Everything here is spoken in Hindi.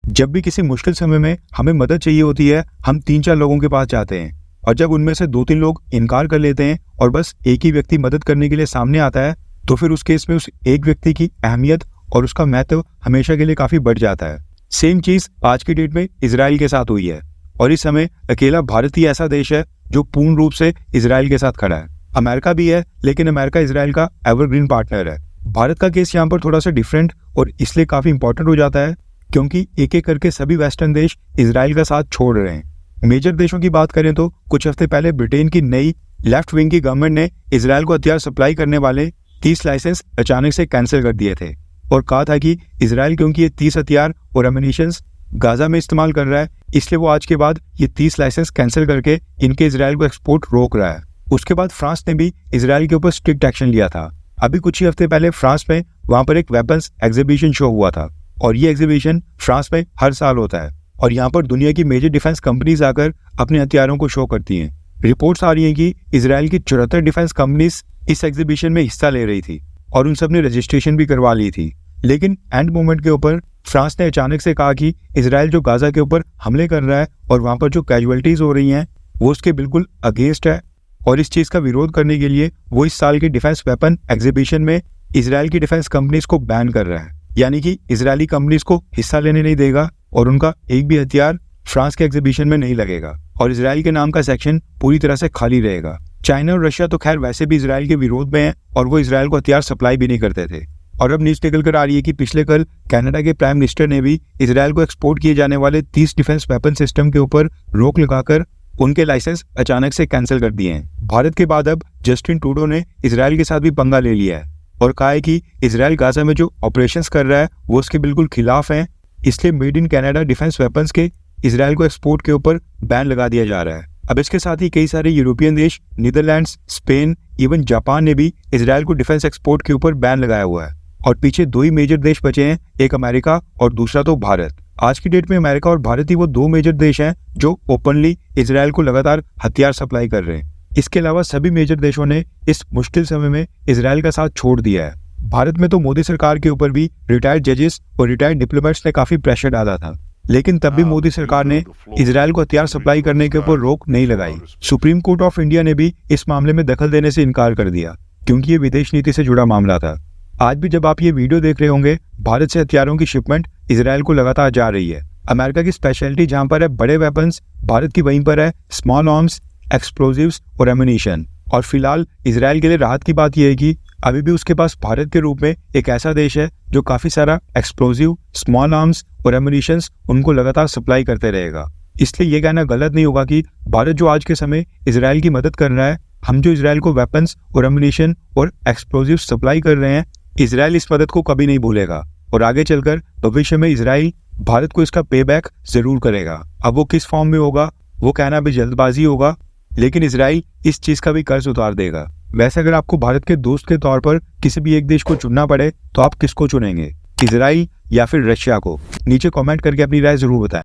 जब भी किसी मुश्किल समय में हमें मदद चाहिए होती है, हम 3-4 लोगों के पास जाते हैं और जब उनमें से 2-3 लोग इनकार कर लेते हैं और बस एक ही व्यक्ति मदद करने के लिए सामने आता है, तो फिर उस केस में उस एक व्यक्ति की अहमियत और उसका महत्व हमेशा के लिए काफी बढ़ जाता है। सेम चीज आज की डेट में इजराइल के साथ हुई है और इस समय अकेला भारत ही ऐसा देश है जो पूर्ण रूप से इजराइल के साथ खड़ा है। अमेरिका भी है, लेकिन अमेरिका इजराइल का एवरग्रीन पार्टनर है। भारत का केस यहाँ पर थोड़ा सा डिफरेंट और इसलिए काफी इंपॉर्टेंट हो जाता है क्योंकि एक एक करके सभी वेस्टर्न देश इजराइल का साथ छोड़ रहे हैं। मेजर देशों की बात करें तो कुछ हफ्ते पहले ब्रिटेन की नई लेफ्ट विंग की गवर्नमेंट ने इजराइल को हथियार सप्लाई करने वाले 30 लाइसेंस अचानक से कैंसिल कर दिए थे और कहा था कि इजराइल क्योंकि ये 30 हथियार और एमिनिशंस गाजा में इस्तेमाल कर रहा है, इसलिए वो आज के बाद ये 30 लाइसेंस कैंसिल करके इनके इजराइल को एक्सपोर्ट रोक रहा है। उसके बाद फ्रांस ने भी इजराइल के ऊपर स्ट्रिक्ट एक्शन लिया था। अभी कुछ ही हफ्ते पहले फ्रांस में वहां पर एक वेपन्स एग्जीबिशन शो हुआ था और ये एग्जीबिशन फ्रांस में हर साल होता है और यहाँ पर दुनिया की मेजर डिफेंस कंपनीज आकर अपने हथियारों को शो करती हैं। रिपोर्ट्स आ रही हैं कि इजराइल की 74 डिफेंस कंपनीज इस एग्जीबिशन में हिस्सा ले रही थी और उन सब ने रजिस्ट्रेशन भी करवा ली थी, लेकिन एंड मोमेंट के ऊपर फ्रांस ने अचानक से कहा कि इजराइल जो गाजा के ऊपर हमले कर रहा है और वहां पर जो कैजुअलिटीज हो रही हैं वो उसके बिल्कुल अगेंस्ट है और इस चीज का विरोध करने के लिए वो इस साल के डिफेंस वेपन एग्जीबिशन में इजराइल की डिफेंस कंपनीज को बैन कर रहा है, यानी कि इजरायली कंपनीज को हिस्सा लेने नहीं देगा और उनका एक भी हथियार फ्रांस के एग्जीबिशन में नहीं लगेगा और इजराइल के नाम का सेक्शन पूरी तरह से खाली रहेगा। चाइना और रशिया तो खैर वैसे भी इजराइल के विरोध में है और वो इजराइल को हथियार सप्लाई भी नहीं करते थे। और अब न्यूज निकल कर आ रही है कि पिछले कल कनाडा के प्राइम मिनिस्टर ने भी इजराइल को एक्सपोर्ट किए जाने वाले 30 डिफेंस वेपन सिस्टम के ऊपर रोक लगाकर उनके लाइसेंस अचानक से कैंसिल कर दिए हैं। भारत के बाद अब जस्टिन ट्रूडो ने इजराइल के साथ भी पंगा ले लिया है और कहा है कि इजराइल गाजा में जो ऑपरेशंस कर रहा है वो उसके बिल्कुल खिलाफ है, इसलिए made in Canada defence weapons के इजराइल को एक्सपोर्ट के ऊपर बैन लगा दिया जा रहा है। अब इसके साथ ही कई सारे यूरोपियन देश, नीदरलैंड्स, स्पेन, इवन जापान ने भी इजराइल को डिफेंस एक्सपोर्ट के ऊपर बैन लगाया हुआ है और पीछे 2 ही मेजर देश बचे हैं, एक अमेरिका और दूसरा तो भारत। आज की डेट में अमेरिका और भारत ही वो 2 मेजर देश हैं जो ओपनली इजराइल को लगातार हथियार सप्लाई कर रहे हैं। इसके अलावा सभी मेजर देशों ने इस मुश्किल समय में इजराइल का साथ छोड़ दिया है। भारत में तो मोदी सरकार के ऊपर भी रिटायर्ड जजेस और रिटायर्ड डिप्लोमेट्स ने काफी प्रेशर डाला था, लेकिन तब भी मोदी सरकार ने इजराइल को हथियार सप्लाई करने के ऊपर रोक नहीं लगाई। सुप्रीम कोर्ट ऑफ इंडिया ने भी इस मामले में दखल देने से इनकार कर दिया क्योंकि ये विदेश नीति से जुड़ा मामला था। आज भी जब आप ये वीडियो देख रहे होंगे, भारत से हथियारों की शिपमेंट इजराइल को लगातार जा रही है। अमेरिका की स्पेशलिटी जहां पर है बड़े वेपन्स, भारत की वहीं पर है स्मॉल आर्म्स, एक्सप्लोजिव्स और एमुनिशन। और फिलहाल इजराइल के लिए राहत की बात यह है कि अभी भी उसके पास भारत के रूप में एक ऐसा देश है जो काफी सारा एक्सप्लोजिव, स्मॉल आर्म्स और एमुनिशन उनको लगातार सप्लाई करते रहेगा। इसलिए ये कहना गलत नहीं होगा कि भारत जो आज के समय इजराइल की मदद कर रहा है, हम जो इजराइल को वेपन्स और एमुनिशन और एक्सप्लोजिव सप्लाई कर रहे हैं, इजराइल इस मदद को कभी नहीं भूलेगा और आगे चलकर भविष्य में इजराइल भारत को इसका पे बैक जरूर करेगा। अब वो किस फॉर्म में होगा वो कहना भी जल्दबाजी होगा, लेकिन इजराइल इस चीज का भी कर्ज उतार देगा। वैसे अगर आपको भारत के दोस्त के तौर पर किसी भी एक देश को चुनना पड़े तो आप किसको चुनेंगे, इजराइल या फिर रशिया को? नीचे कमेंट करके अपनी राय जरूर बताएं।